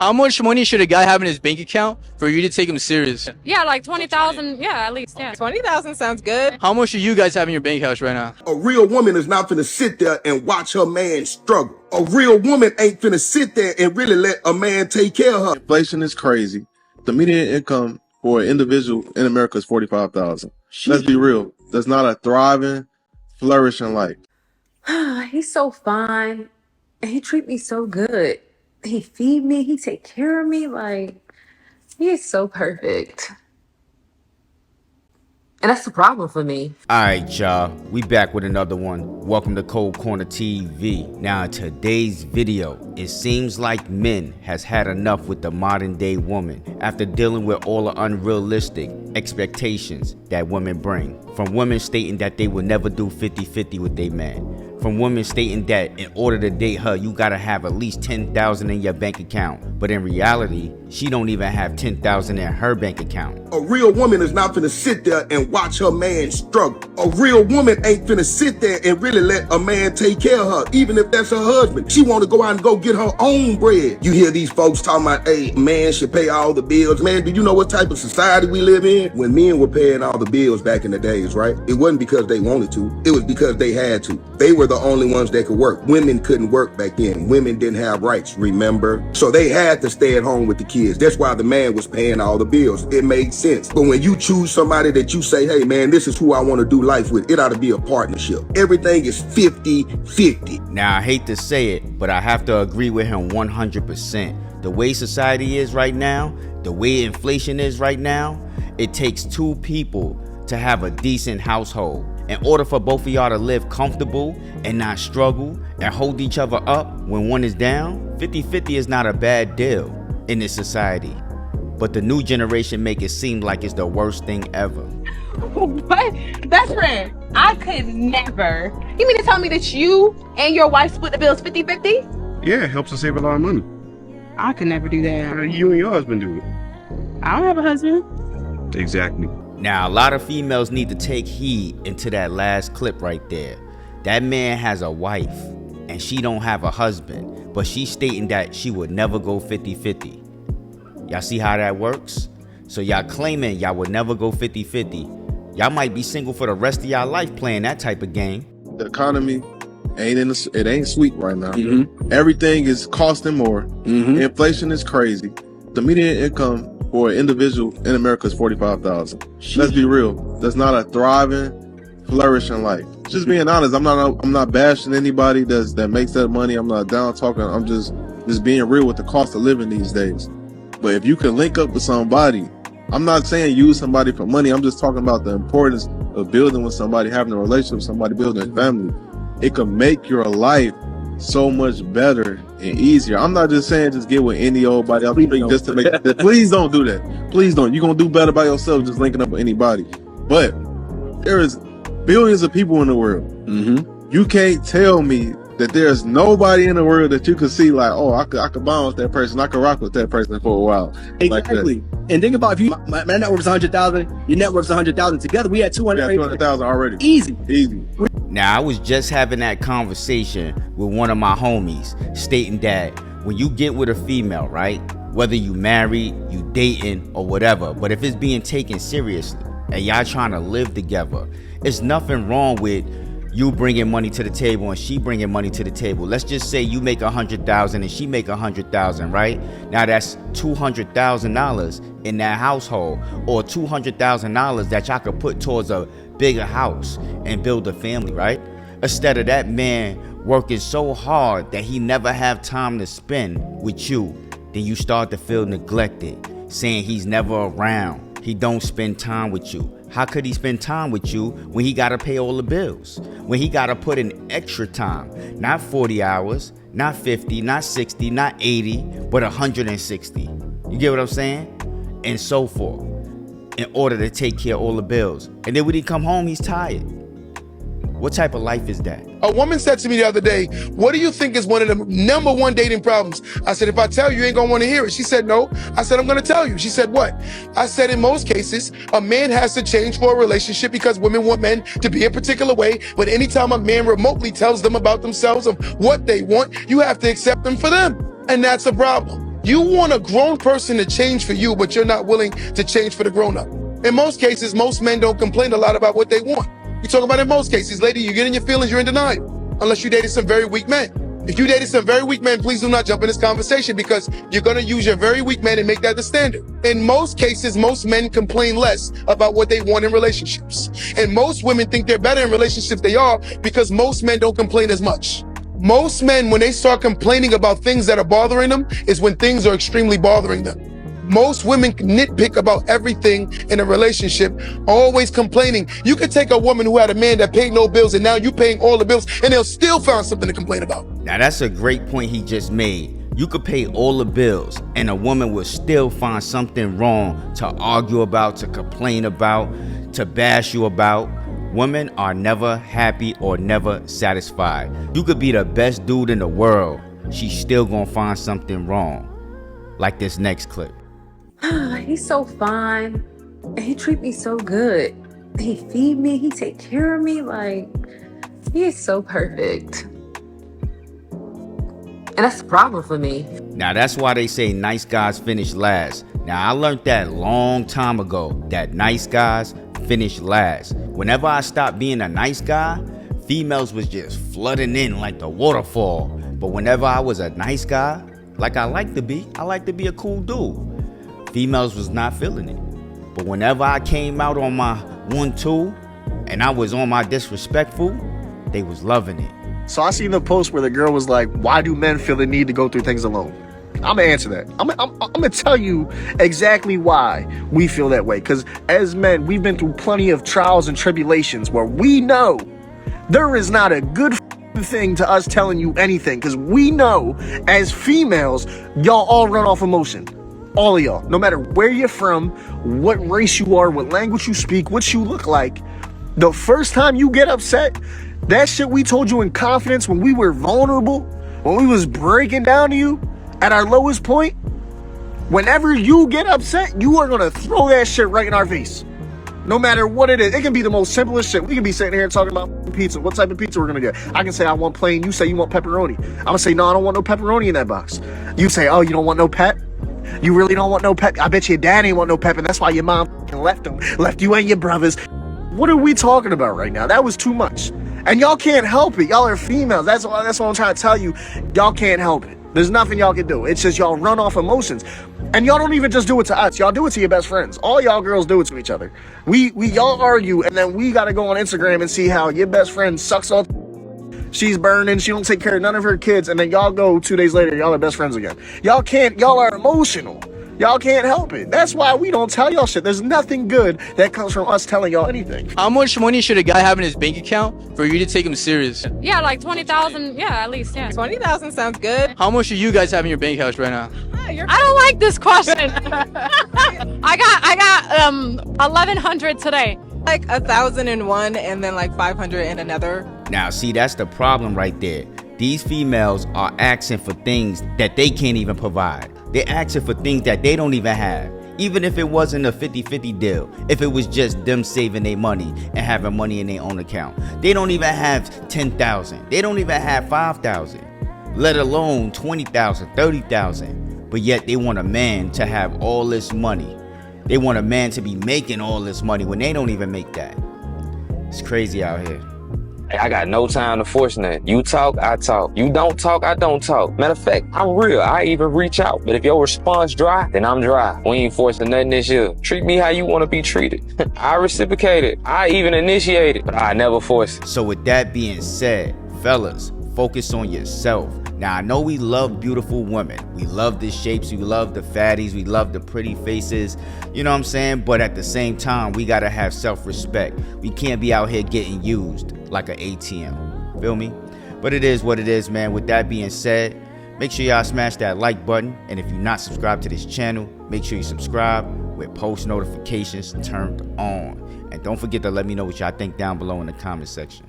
How much money should a guy have in his bank account for you to take him serious? Yeah, like 20,000. Yeah, at least. Yeah. 20,000 sounds good. How much do you guys have in your bank accounts right now? A real woman is not finna sit there and watch her man struggle. A real woman ain't finna sit there and really let a man take care of her. Inflation is crazy. The median income for an individual in America is $45,000. Let's be real. That's not a thriving, flourishing life. He's so fine. And he treat me so good. He feed me. He take care of me. Like, he is so perfect. And that's the problem for me. Alright y'all, we back with another one. Welcome to Cold Corner TV. Now in today's video, it seems like men has had enough with the modern day woman after dealing with all the unrealistic expectations that women bring. From women stating that they will never do 50-50 with their man. From women stating that in order to date her, you gotta have at least 10,000 in your bank account. But in reality, she don't even have 10,000 in her bank account. A real woman is not finna sit there and watch her man struggle. A real woman ain't finna sit there and really let a man take care of her, even if that's her husband. She wanna go out and go get her own bread. You hear these folks talking about, hey, man should pay all the bills. Man, do you know what type of society we live in? When men were paying all the bills back in the days, right? It wasn't because they wanted to. It was because they had to. They were the only ones that could work. Women couldn't work back then. Women didn't have rights, remember? So they had to stay at home with the kids. That's why the man was paying all the bills. It made sense. But when you choose somebody that you say, hey man, this is who I want to do life with, it ought to be a partnership. Everything is 50-50. Now I hate to say it, but I have to agree with him 100%. The way society is right now, the way inflation is right now, it takes two people to have a decent household. In order for both of y'all to live comfortable and not struggle and hold each other up when one is down, 50-50 is not a bad deal in this society. But the new generation make it seem like it's the worst thing ever. What? Best friend, I could never. You mean to tell me that you and your wife split the bills 50-50? Yeah, it helps us save a lot of money. I could never do that. You and your husband do it. I don't have a husband. Exactly. Now, a lot of females need to take heed into that last clip right there. That man has a wife and she don't have a husband, but she's stating that she would never go 50-50. Y'all see how that works? So y'all claiming y'all would never go 50-50. Y'all might be single for the rest of y'all life playing that type of game. The economy it ain't sweet right now. Everything is costing more. Inflation is crazy. The median income for an individual in America is $45,000. Let's be real. That's not a thriving, flourishing life. Just being honest, I'm not bashing anybody that makes that money. I'm not down talking. I'm just being real with the cost of living these days. But if you can link up with somebody, I'm not saying use somebody for money. I'm just talking about the importance of building with somebody, having a relationship with somebody, building a family. It can make your life so much better and easier. I'm not just saying just get with any old body. I'm just to make that. Please don't do that. Please don't. You're gonna do better by yourself just linking up with anybody. But there is billions of people in the world. You can't tell me that there's nobody in the world that you could see like, oh, I could bond with that person. I could rock with that person for a while. Exactly. Like and think about if my net worth is 100,000, your net worth is 100,000. Together we had 200,000 already. Easy. Now, I was just having that conversation with one of my homies stating that when you get with a female, right, whether you married, you dating or whatever, but if it's being taken seriously and y'all trying to live together, it's nothing wrong with you bringing money to the table and she bringing money to the table. Let's just say you make 100,000 and she make 100,000, right? Now that's $200,000 in that household, or $200,000 that y'all could put towards a bigger house and build a family, right? Instead of that man working so hard that he never have time to spend with you, then you start to feel neglected, saying he's never around, he don't spend time with you. How could he spend time with you when he gotta pay all the bills? When he gotta put in extra time, not 40 hours, not 50, not 60, not 80, but 160. You get what I'm saying? And so forth, in order to take care of all the bills. And then when he come home, he's tired. What type of life is that? A woman said to me the other day, what do you think is one of the number one dating problems? I said, if I tell you, you ain't gonna wanna hear it. She said, no. I said, I'm gonna tell you. She said, what? I said, in most cases, a man has to change for a relationship because women want men to be a particular way. But anytime a man remotely tells them about themselves of what they want, you have to accept them for them. And that's a problem. You want a grown person to change for you, but you're not willing to change for the grown-up. In most cases, most men don't complain a lot about what they want. You talk about in most cases, lady, you get in your feelings, you're in denial. Unless you dated some very weak men. If you dated some very weak men, please do not jump in this conversation because you're going to use your very weak men and make that the standard. In most cases, most men complain less about what they want in relationships. And most women think they're better in relationships they are because most men don't complain as much. Most men, when they start complaining about things that are bothering them, is when things are extremely bothering them. Most women nitpick about everything in a relationship, always complaining. You could take a woman who had a man that paid no bills and now you paying all the bills and they'll still find something to complain about. Now that's a great point he just made. You could pay all the bills and a woman will still find something wrong to argue about, to complain about, to bash you about. Women are never happy or never satisfied. You could be the best dude in the world. She's still gonna find something wrong. Like this next clip. He's so fine. And he treat me so good. He feed me. He take care of me. Like, he is so perfect. And that's the problem for me. Now that's why they say nice guys finish last. Now I learned that long time ago, that nice guys finish last. Whenever I stopped being a nice guy, females was just flooding in like the waterfall. But whenever I was a nice guy, like I like to be a cool dude, females was not feeling it. But whenever I came out on my 1-2 and I was on my disrespectful, they was loving it. So I seen the post where the girl was like, why do men feel the need to go through things alone? I'm gonna answer that. I'm gonna tell you exactly why we feel that way. Because as men, we've been through plenty of trials and tribulations where we know there is not a good thing to us telling you anything. Because we know as females, y'all all run off emotion. All of y'all, no matter where you're from, what race you are, what language you speak, what you look like, the first time you get upset, that shit we told you in confidence when we were vulnerable, when we was breaking down to you at our lowest point, whenever you get upset, you are gonna throw that shit right in our face. No matter what it is. It can be the most simplest shit. We can be sitting here talking about pizza. What type of pizza we're gonna get? I can say I want plain. You say you want pepperoni. I'm gonna say, no, I don't want no pepperoni in that box. You say, oh, you don't want no pep? You really don't want no pep? I bet your dad ain't want no pep, and that's why your mom left you and your brothers. What are we talking about right now? That was too much. And y'all can't help it. Y'all are females. That's what I'm trying to tell you. Y'all can't help it. There's nothing y'all can do. It's just y'all run off emotions. And y'all don't even just do it to us. Y'all do it to your best friends. All y'all girls do it to each other. Y'all argue, and then we gotta go on Instagram and see how your best friend sucks off. She's burning. She don't take care of none of her kids. And then y'all go 2 days later, y'all are best friends again. Y'all are emotional. Y'all can't help it. That's why we don't tell y'all shit. There's nothing good that comes from us telling y'all anything. How much money should a guy have in his bank account for you to take him serious? Yeah, like 20,000. Yeah, at least. Yeah. 20,000 sounds good. How much do you guys have in your bank account right now? I don't like this question. I got 1,100 today. Like 1,001 and then like 500 in another. Now see, that's the problem right there. These females are asking for things that they can't even provide. They're asking for things that they don't even have. Even if it wasn't a 50-50 deal, if it was just them saving their money and having money in their own account. They don't even have 10,000. They don't even have 5,000, let alone 20,000, 30,000. But yet they want a man to have all this money. They want a man to be making all this money when they don't even make that. It's crazy out here. I got no time to force nothing. You talk, I talk. You don't talk, I don't talk. Matter of fact, I'm real. I even reach out. But if your response dry, then I'm dry. We ain't forcing nothing this year. Treat me how you want to be treated. I reciprocate it. I even initiate it, but I never force it. So with that being said, fellas, focus on yourself. Now, I know we love beautiful women. We love the shapes. We love the fatties. We love the pretty faces. You know what I'm saying? But at the same time, we got to have self-respect. We can't be out here getting used like an ATM. Feel me? But it is what it is, man. With that being said, make sure y'all smash that like button. And if you're not subscribed to this channel, make sure you subscribe with post notifications turned on. And don't forget to let me know what y'all think down below in the comment section.